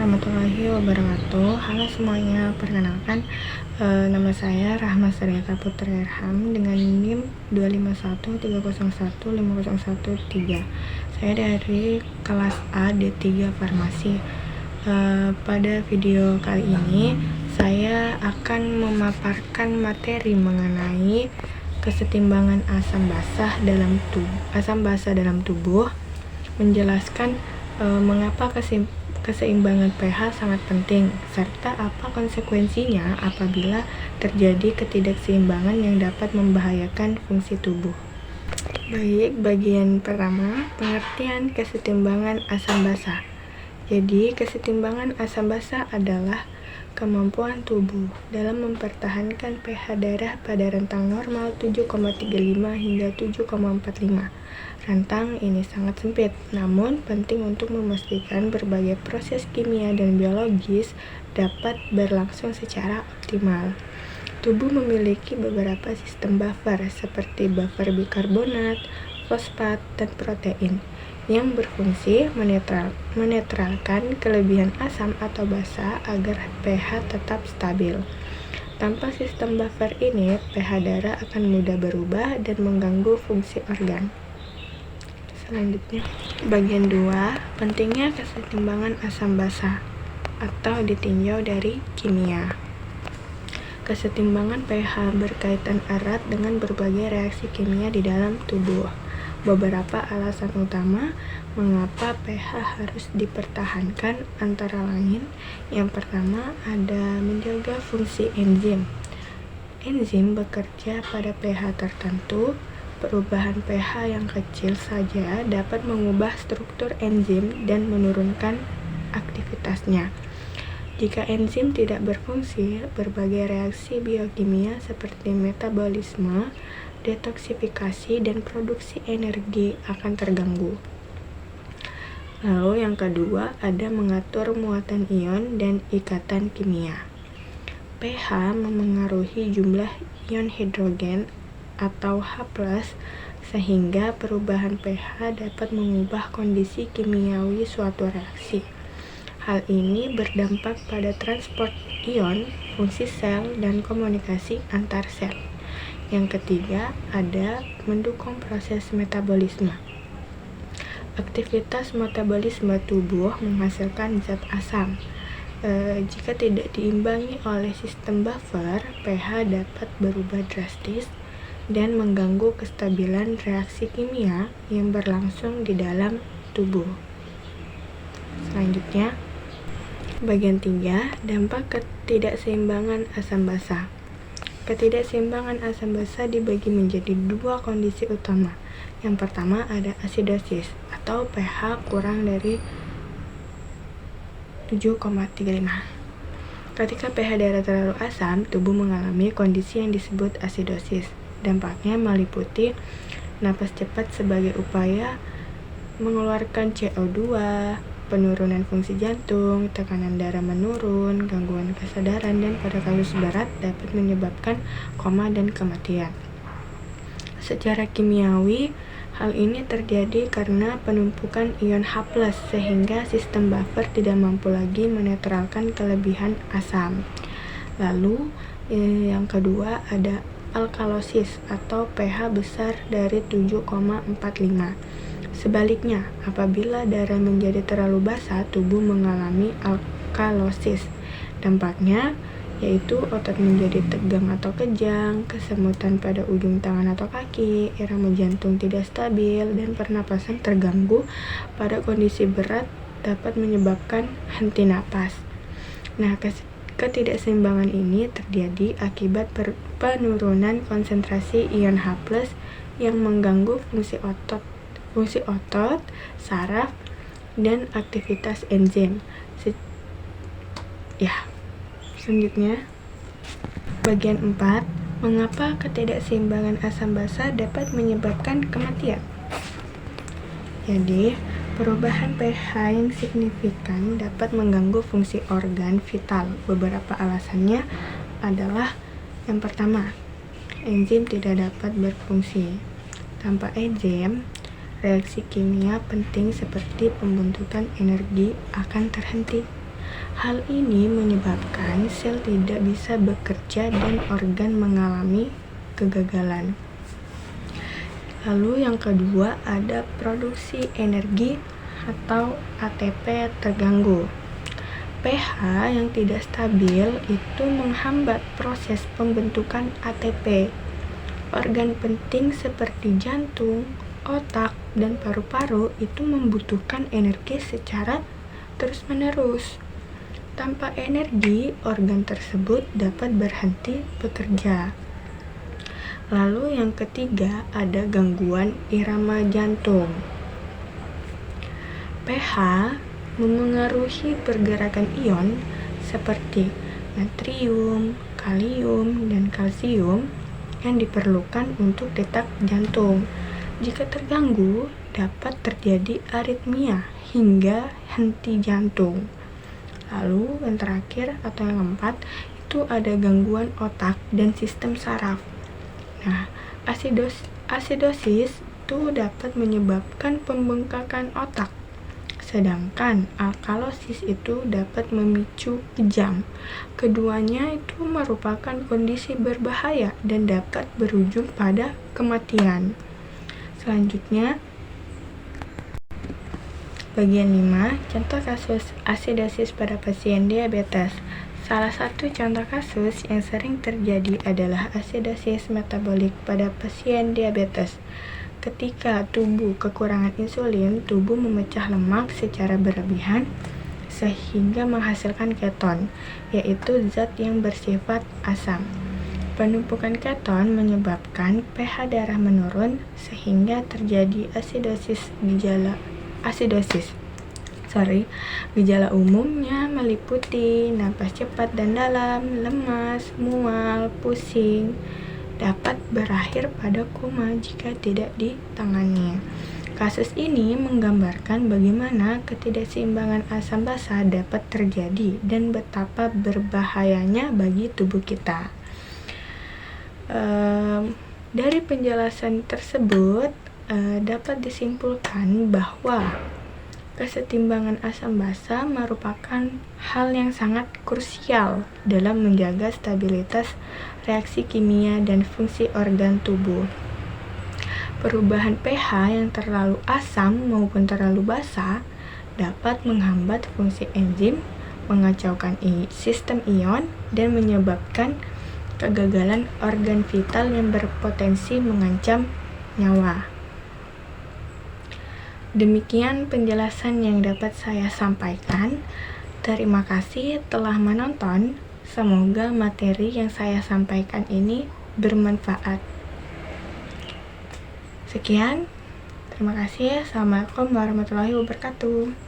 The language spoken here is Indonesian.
warahmatullahi wabarakatuh. Halo semuanya, perkenalkan nama saya Rahma Sariata Putri Irham dengan NIM 25130150113. Saya dari kelas A D3 Farmasi. Pada video kali ini saya akan memaparkan materi mengenai kesetimbangan asam basa dalam tubuh, menjelaskan mengapa keseimbangan pH sangat penting, serta apa konsekuensinya apabila terjadi ketidakseimbangan yang dapat membahayakan fungsi tubuh. Baik, bagian pertama, pengertian kesetimbangan asam basa. Jadi, kesetimbangan asam basa adalah kemampuan tubuh dalam mempertahankan pH darah pada rentang normal 7,35 hingga 7,45. Rentang ini sangat sempit, namun penting untuk memastikan berbagai proses kimia dan biologis dapat berlangsung secara optimal. Tubuh memiliki beberapa sistem buffer seperti buffer bikarbonat, fosfat, dan protein yang berfungsi menetralkan kelebihan asam atau basa agar pH tetap stabil. Tanpa sistem buffer ini, pH darah akan mudah berubah dan mengganggu fungsi organ. Selanjutnya, bagian 2, pentingnya kesetimbangan asam basa atau ditinjau dari kimia. Kesetimbangan pH berkaitan erat dengan berbagai reaksi kimia di dalam tubuh. Beberapa alasan utama mengapa pH harus dipertahankan antara lain, yang pertama ada menjaga fungsi enzim. Enzim bekerja pada pH tertentu. Perubahan pH yang kecil saja dapat mengubah struktur enzim dan menurunkan aktivitasnya. Jika enzim tidak berfungsi, berbagai reaksi biokimia seperti metabolisme, detoksifikasi, dan produksi energi akan terganggu. Lalu yang kedua, ada mengatur muatan ion dan ikatan kimia. pH memengaruhi jumlah ion hidrogen atau H+, sehingga perubahan pH dapat mengubah kondisi kimiawi suatu reaksi. Hal ini berdampak pada transport ion, fungsi sel, dan komunikasi antar sel. Yang ketiga, ada mendukung proses metabolisme. Aktivitas metabolisme tubuh menghasilkan zat asam. Jika tidak diimbangi oleh sistem buffer, pH dapat berubah drastis dan mengganggu kestabilan reaksi kimia yang berlangsung di dalam tubuh. Selanjutnya, bagian 3, dampak ketidakseimbangan asam basa. Ketidakseimbangan asam basa dibagi menjadi 2 kondisi utama. Yang pertama ada asidosis atau pH kurang dari 7,35. Ketika pH darah terlalu asam, tubuh mengalami kondisi yang disebut asidosis. Dampaknya meliputi napas cepat sebagai upaya mengeluarkan CO2, penurunan fungsi jantung, tekanan darah menurun, gangguan kesadaran, dan pada kasus berat dapat menyebabkan koma dan kematian. Secara kimiawi, hal ini terjadi karena penumpukan ion H+, sehingga sistem buffer tidak mampu lagi menetralkan kelebihan asam. Lalu, yang kedua ada alkalosis atau pH besar dari 7,45. Sebaliknya, apabila darah menjadi terlalu basa, tubuh mengalami alkalosis. Dampaknya yaitu otot menjadi tegang atau kejang, kesemutan pada ujung tangan atau kaki, irama jantung tidak stabil, dan pernapasan terganggu. Pada kondisi berat dapat menyebabkan henti napas. Nah, ketidakseimbangan ini terjadi akibat penurunan konsentrasi ion H+ yang mengganggu fungsi otot, saraf, dan aktivitas enzim. Selanjutnya, bagian 4, mengapa ketidakseimbangan asam basa dapat menyebabkan kematian. Jadi, perubahan pH yang signifikan dapat mengganggu fungsi organ vital. Beberapa alasannya adalah yang pertama, enzim tidak dapat berfungsi. Tanpa enzim, reaksi kimia penting seperti pembentukan energi akan terhenti. Hal ini menyebabkan sel tidak bisa bekerja dan organ mengalami kegagalan. Lalu yang kedua ada produksi energi atau ATP terganggu. pH yang tidak stabil itu menghambat proses pembentukan ATP. Organ penting seperti jantung, otak, dan paru-paru itu membutuhkan energi secara terus-menerus. Tanpa energi, organ tersebut dapat berhenti bekerja. Lalu yang ketiga ada gangguan irama jantung. pH memengaruhi pergerakan ion seperti natrium, kalium, dan kalsium yang diperlukan untuk detak jantung. Jika terganggu, dapat terjadi aritmia hingga henti jantung. Lalu yang terakhir atau yang keempat itu ada gangguan otak dan sistem saraf. Nah, asidosis itu dapat menyebabkan pembengkakan otak, sedangkan alkalosis itu dapat memicu kejang. Keduanya itu merupakan kondisi berbahaya dan dapat berujung pada kematian. Selanjutnya, bagian 5, contoh kasus asidosis pada pasien diabetes. Salah satu contoh kasus yang sering terjadi adalah asidosis metabolik pada pasien diabetes. Ketika tubuh kekurangan insulin, tubuh memecah lemak secara berlebihan sehingga menghasilkan keton, yaitu zat yang bersifat asam. Penumpukan keton menyebabkan pH darah menurun sehingga terjadi Gejala umumnya meliputi napas cepat dan dalam, lemas, mual, pusing, dapat berakhir pada koma jika tidak ditangani. Kasus ini menggambarkan bagaimana ketidakseimbangan asam basa dapat terjadi dan betapa berbahayanya bagi tubuh kita. Dari penjelasan tersebut dapat disimpulkan bahwa kesetimbangan asam basa merupakan hal yang sangat krusial dalam menjaga stabilitas reaksi kimia dan fungsi organ tubuh. Perubahan pH yang terlalu asam maupun terlalu basa dapat menghambat fungsi enzim, mengacaukan sistem ion, dan menyebabkan kegagalan organ vital yang berpotensi mengancam nyawa. Demikian penjelasan yang dapat saya sampaikan. Terima kasih telah menonton. Semoga materi yang saya sampaikan ini bermanfaat. Sekian, terima kasih. Assalamualaikum warahmatullahi wabarakatuh.